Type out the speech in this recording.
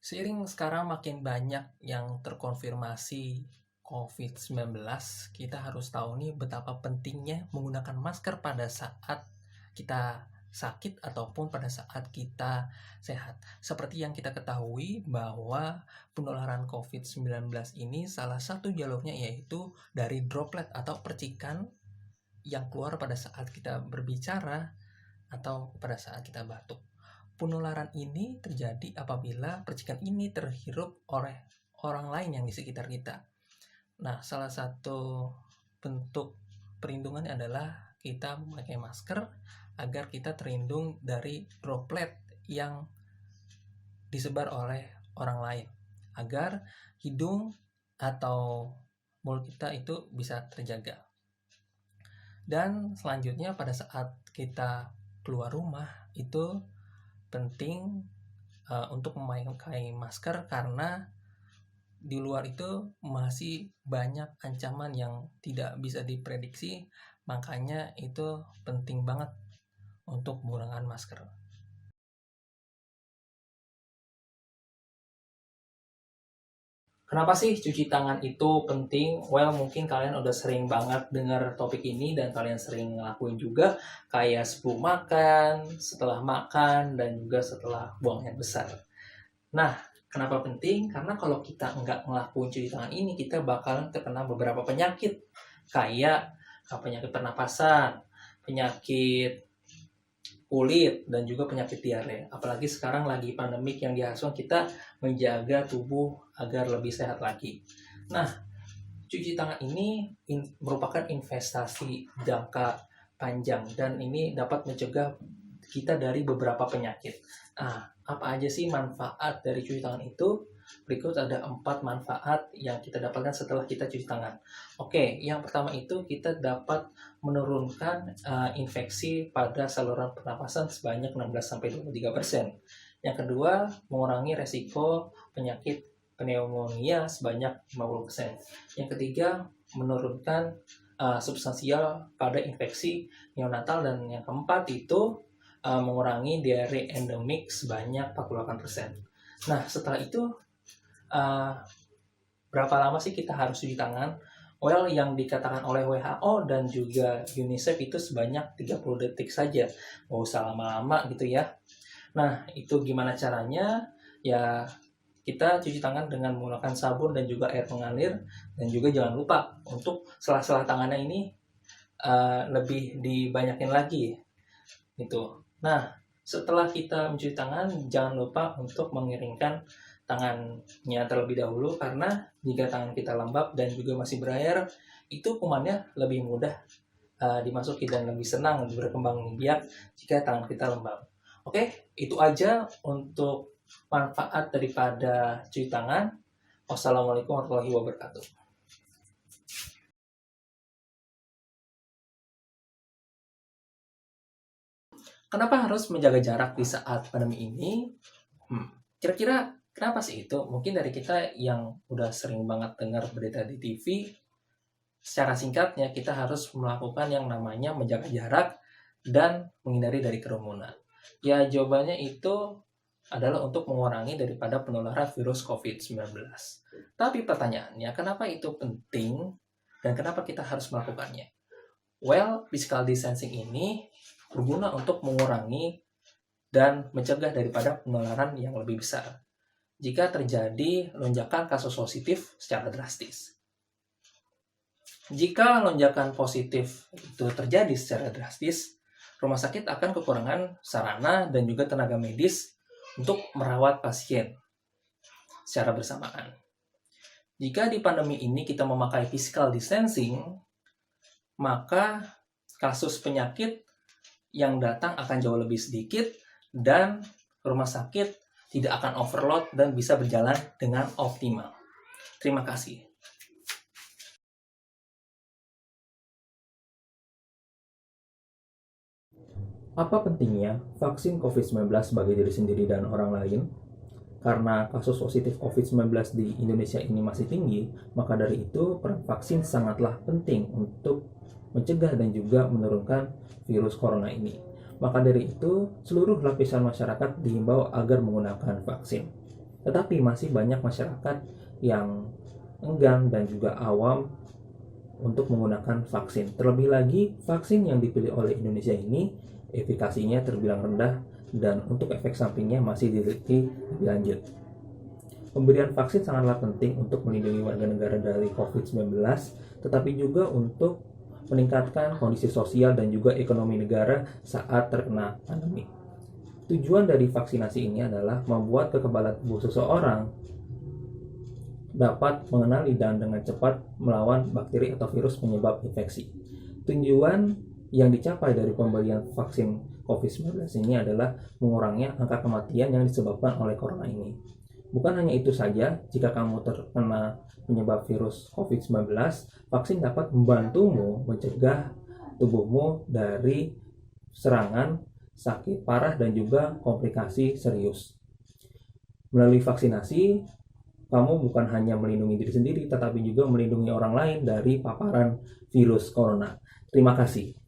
Seiring sekarang makin banyak yang terkonfirmasi COVID-19, kita harus tahu nih betapa pentingnya menggunakan masker pada saat kita sakit ataupun pada saat kita sehat. Seperti yang kita ketahui bahwa penularan COVID-19 ini salah satu jalurnya yaitu dari droplet atau percikan yang keluar pada saat kita berbicara atau pada saat kita batuk. Penularan ini terjadi apabila percikan ini terhirup oleh orang lain yang di sekitar kita. Nah, salah satu bentuk perlindungan adalah kita memakai masker agar kita terlindung dari droplet yang disebar oleh orang lain, agar hidung atau mulut kita itu bisa terjaga. Dan selanjutnya pada saat kita keluar rumah itu penting untuk memakai masker karena di luar itu masih banyak ancaman yang tidak bisa diprediksi, makanya itu penting banget untuk menggunakan masker. Kenapa sih cuci tangan itu penting? Well, mungkin kalian udah sering banget dengar topik ini dan kalian sering ngelakuin juga kayak sebelum makan, setelah makan, dan juga setelah buang air besar. Nah, kenapa penting? Karena kalau kita nggak ngelakuin cuci tangan ini, kita bakalan terkena beberapa penyakit kayak penyakit pernapasan, penyakit kulit, dan juga penyakit diare. Apalagi sekarang lagi pandemik yang diharuskan kita menjaga tubuh agar lebih sehat lagi. Nah, cuci tangan ini merupakan investasi jangka panjang dan ini dapat mencegah kita dari beberapa penyakit. Nah, apa aja sih manfaat dari cuci tangan itu? Berikut ada 4 manfaat yang kita dapatkan setelah kita cuci tangan. Oke, yang pertama itu kita dapat menurunkan infeksi pada saluran pernapasan sebanyak 16-23%. Yang kedua, mengurangi resiko penyakit pneumonia sebanyak 50%. Yang ketiga, menurunkan substansial pada infeksi neonatal. Dan yang keempat itu mengurangi diare endemik sebanyak 48%. Nah, setelah itu berapa lama sih kita harus cuci tangan? Well, yang dikatakan oleh WHO dan juga UNICEF itu sebanyak 30 detik saja. Nggak usah lama-lama gitu ya. Nah, itu gimana caranya? Ya, kita cuci tangan dengan menggunakan sabun dan juga air mengalir. Dan juga jangan lupa untuk sela-sela tangannya ini lebih dibanyakin lagi. Gitu. Nah, setelah kita mencuci tangan, jangan lupa untuk mengeringkan tangannya terlebih dahulu, karena jika tangan kita lembab dan juga masih berair, itu kumannya lebih mudah dimasuki dan lebih senang berkembang biak jika tangan kita lembab. Oke, itu aja untuk manfaat daripada cuci tangan. Wassalamualaikum warahmatullahi wabarakatuh. Kenapa harus menjaga jarak di saat pandemi ini? Kira-kira kenapa sih itu? Mungkin dari kita yang udah sering banget dengar berita di TV, secara singkatnya kita harus melakukan yang namanya menjaga jarak dan menghindari dari kerumunan. Ya, jawabannya itu adalah untuk mengurangi daripada penularan virus COVID-19. Tapi pertanyaannya, kenapa itu penting dan kenapa kita harus melakukannya? Well, physical distancing ini berguna untuk mengurangi dan mencegah daripada penularan yang lebih besar jika terjadi lonjakan kasus positif secara drastis. Jika lonjakan positif itu terjadi secara drastis, rumah sakit akan kekurangan sarana dan juga tenaga medis untuk merawat pasien secara bersamaan. Jika di pandemi ini kita memakai physical distancing, maka kasus penyakit yang datang akan jauh lebih sedikit dan rumah sakit tidak akan overload dan bisa berjalan dengan optimal. Terima kasih. Apa pentingnya vaksin COVID-19 bagi diri sendiri dan orang lain? Karena kasus positif COVID-19 di Indonesia ini masih tinggi, maka dari itu peran vaksin sangatlah penting untuk mencegah dan juga menurunkan virus corona ini. Maka dari itu, seluruh lapisan masyarakat dihimbau agar menggunakan vaksin. Tetapi masih banyak masyarakat yang enggan dan juga awam untuk menggunakan vaksin. Terlebih lagi, vaksin yang dipilih oleh Indonesia ini efikasinya terbilang rendah dan untuk efek sampingnya masih diliti lebih lanjut. Pemberian vaksin sangatlah penting untuk melindungi warga negara dari COVID-19, tetapi juga untuk meningkatkan kondisi sosial dan juga ekonomi negara saat terkena pandemi. Tujuan dari vaksinasi ini adalah membuat kekebalan tubuh seseorang dapat mengenali dan dengan cepat melawan bakteri atau virus penyebab infeksi. Tujuan yang dicapai dari pemberian vaksin COVID-19 ini adalah mengurangnya angka kematian yang disebabkan oleh corona ini. Bukan hanya itu saja, jika kamu terkena penyebab virus COVID-19, vaksin dapat membantumu mencegah tubuhmu dari serangan, sakit parah, dan juga komplikasi serius. Melalui vaksinasi, kamu bukan hanya melindungi diri sendiri, tetapi juga melindungi orang lain dari paparan virus corona. Terima kasih.